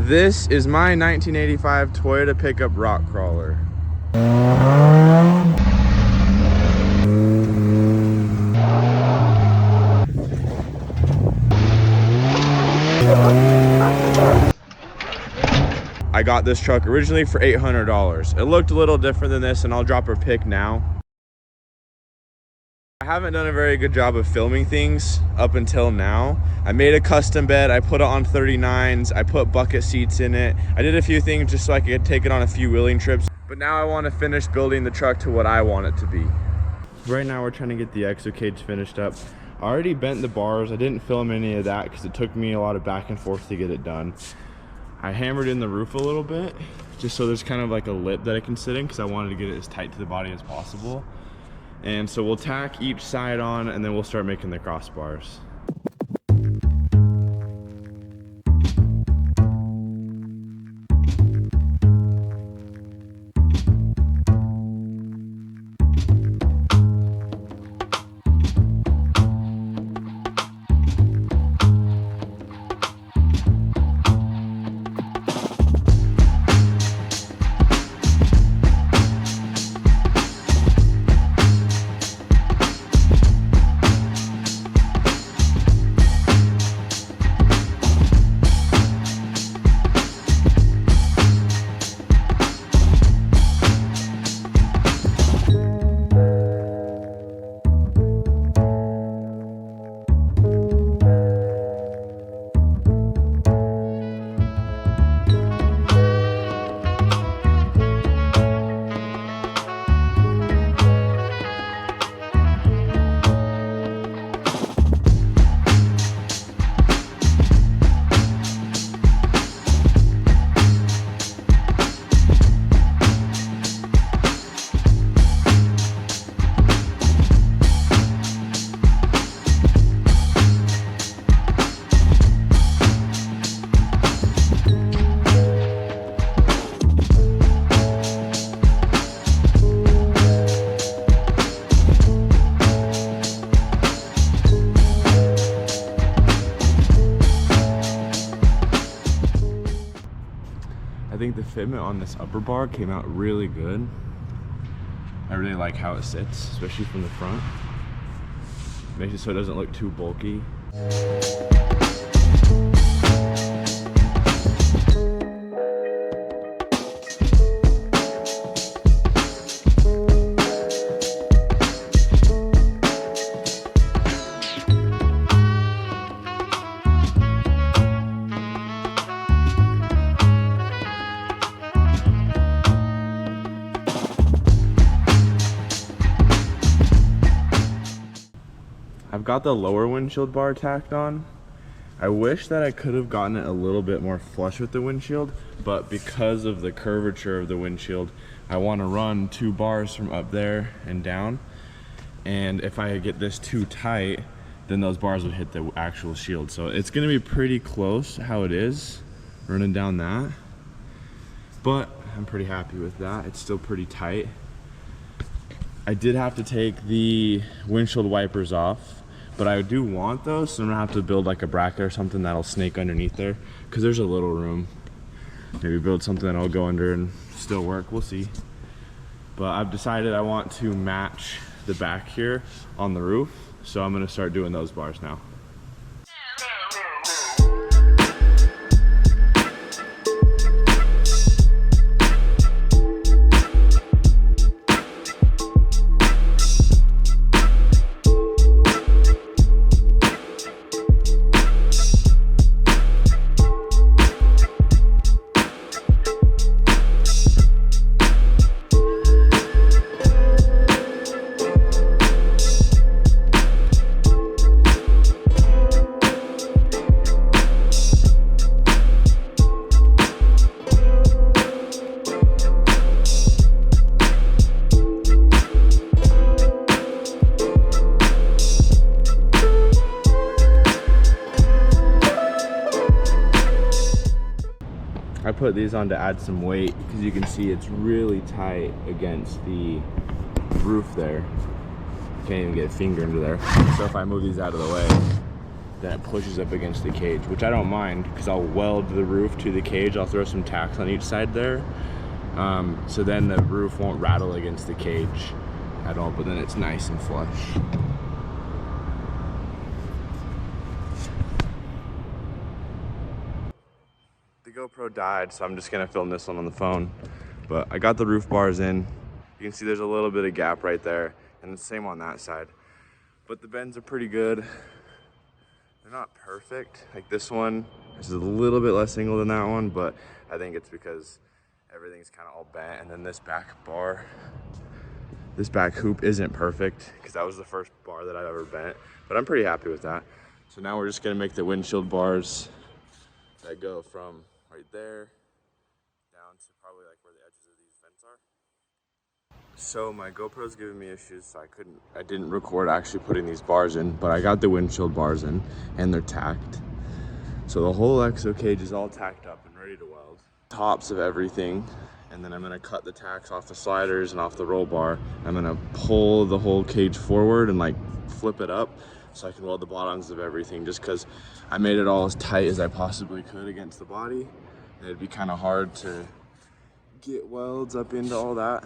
This is my 1985 Toyota pickup rock crawler. I got this truck originally for $800. It looked a little different than this, and I'll drop a pic now. I haven't done a very good job of filming things up until now. I made a custom bed, I put it on 39s, I put bucket seats in it. I did a few things just so I could take it on a few wheeling trips. But now I want to finish building the truck to what I want it to be. Right now we're trying to get the Exo-Cage finished up. I already bent the bars. I didn't film any of that because it took me a lot of back and forth to get it done. I hammered in the roof a little bit just so there's kind of like a lip that I can sit in because I wanted to get it as tight to the body as possible. And so we'll tack each side on and then we'll start making the crossbars. I think the fitment on this upper bar came out really good. I really like how it sits, especially from the front. Makes it so it doesn't look too bulky. I've got the lower windshield bar tacked on. I wish that I could have gotten it a little bit more flush with the windshield, but because of the curvature of the windshield, I want to run 2 bars from up there and down. And if I get this too tight, then those bars would hit the actual shield. So it's going to be pretty close how it is running down that. But I'm pretty happy with that. It's still pretty tight. I did have to take the windshield wipers off, but I do want those, so I'm gonna have to build like a bracket or something that'll snake underneath there, because there's a little room. Maybe build something that'll go under and still work, we'll see. But I've decided I want to match the back here on the roof, so I'm gonna start doing those bars now. I put these on to add some weight because you can see it's really tight against the roof there. Can't even get a finger into there. So if I move these out of the way, then it pushes up against the cage, which I don't mind because I'll weld the roof to the cage. I'll throw some tacks on each side there. So then the roof won't rattle against the cage at all, but then it's nice and flush. The GoPro died, so I'm just gonna film this one on the phone. But I got the roof bars in. You can see there's a little bit of gap right there, and the same on that side. But the bends are pretty good. They're not perfect. Like this one is a little bit less angle than that one, but I think it's because everything's kind of all bent. And then this back bar, this back hoop isn't perfect because that was the first bar that I've ever bent, but I'm pretty happy with that. So now we're just gonna make the windshield bars that go from right there down to probably like where the edges of these vents are. So my GoPro's giving me issues, so I didn't record actually putting these bars in, but I got the windshield bars in and they're tacked. So the whole Exo-Cage is all tacked up and ready to weld. Tops of everything, and then I'm gonna cut the tacks off the sliders and off the roll bar. I'm gonna pull the whole cage forward and like flip it up so I can weld the bottoms of everything, just because I made it all as tight as I possibly could against the body. And it'd be kind of hard to get welds up into all that.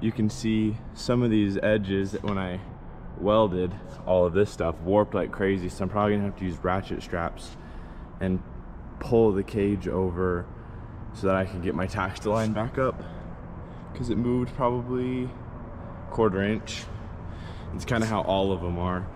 You can see some of these edges when I welded all of this stuff warped like crazy, so I'm probably gonna have to use ratchet straps and pull the cage over so that I can get my tacks to line back up, because it moved probably 1/4 inch. It's kind of how all of them are.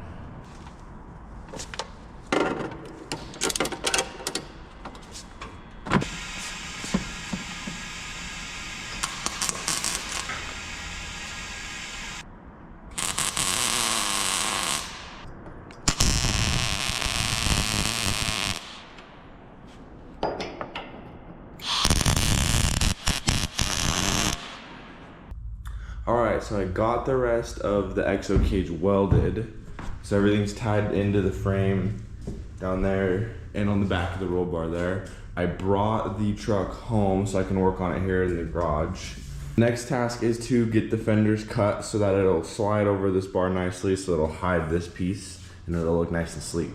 so I got the rest of the Exo-Cage welded. So everything's tied into the frame down there and on the back of the roll bar there. I brought the truck home so I can work on it here in the garage. Next task is to get the fenders cut so that it'll slide over this bar nicely, so it'll hide this piece and it'll look nice and sleek.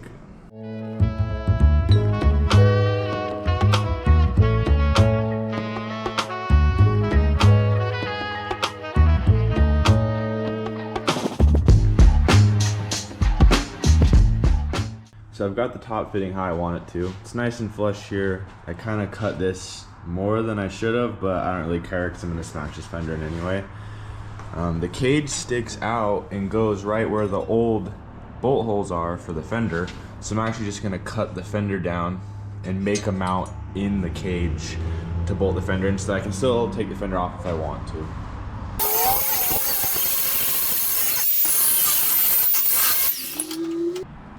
So I've got the top fitting how I want it to. It's nice and flush here. I kind of cut this more than I should have, but I don't really care because I'm going to smash this fender in anyway. The cage sticks out and goes right where the old bolt holes are for the fender. So I'm actually just going to cut the fender down and make a mount in the cage to bolt the fender in so that I can still take the fender off if I want to.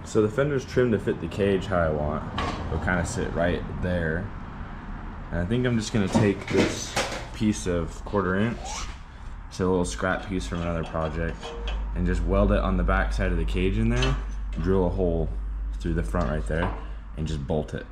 So the fender's trimmed to fit the cage how I want. It'll kind of sit right there. And I think I'm just gonna take this piece of 1/4 inch, so a little scrap piece from another project, and just weld it on the back side of the cage in there, drill a hole through the front right there, and just bolt it.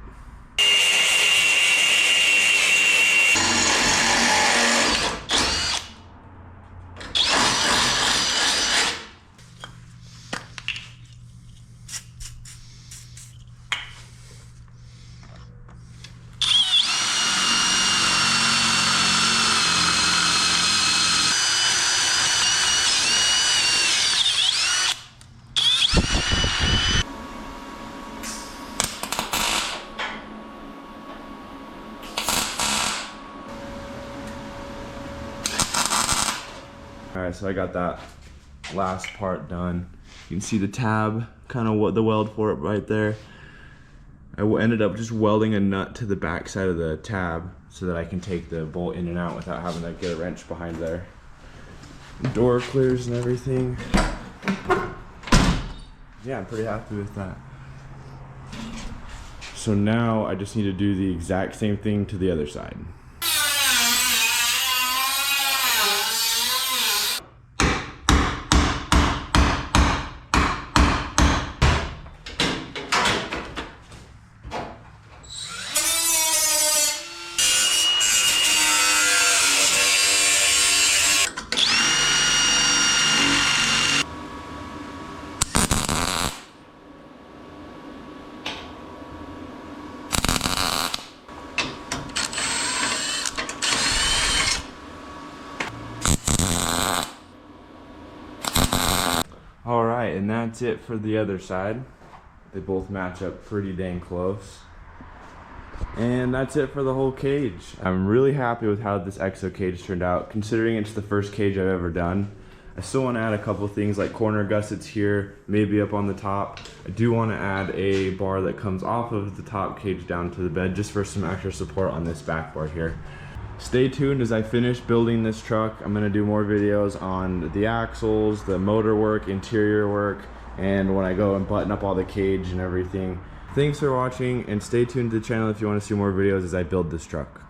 Alright, so I got that last part done. You can see the tab, kind of what the weld for it right there. I ended up just welding a nut to the back side of the tab so that I can take the bolt in and out without having to get a wrench behind there. Door clears and everything. Yeah, I'm pretty happy with that. So now I just need to do the exact same thing to the other side. Alright, and that's it for the other side. They both match up pretty dang close. And that's it for the whole cage. I'm really happy with how this Exo-Cage turned out, considering it's the first cage I've ever done. I still want to add a couple things like corner gussets here, maybe up on the top. I do want to add a bar that comes off of the top cage down to the bed just for some extra support on this back bar here. Stay tuned as I finish building this truck. I'm going to do more videos on the axles, the motor work, interior work, and when I go and button up all the cage and everything. Thanks for watching, and stay tuned to the channel if you want to see more videos as I build this truck.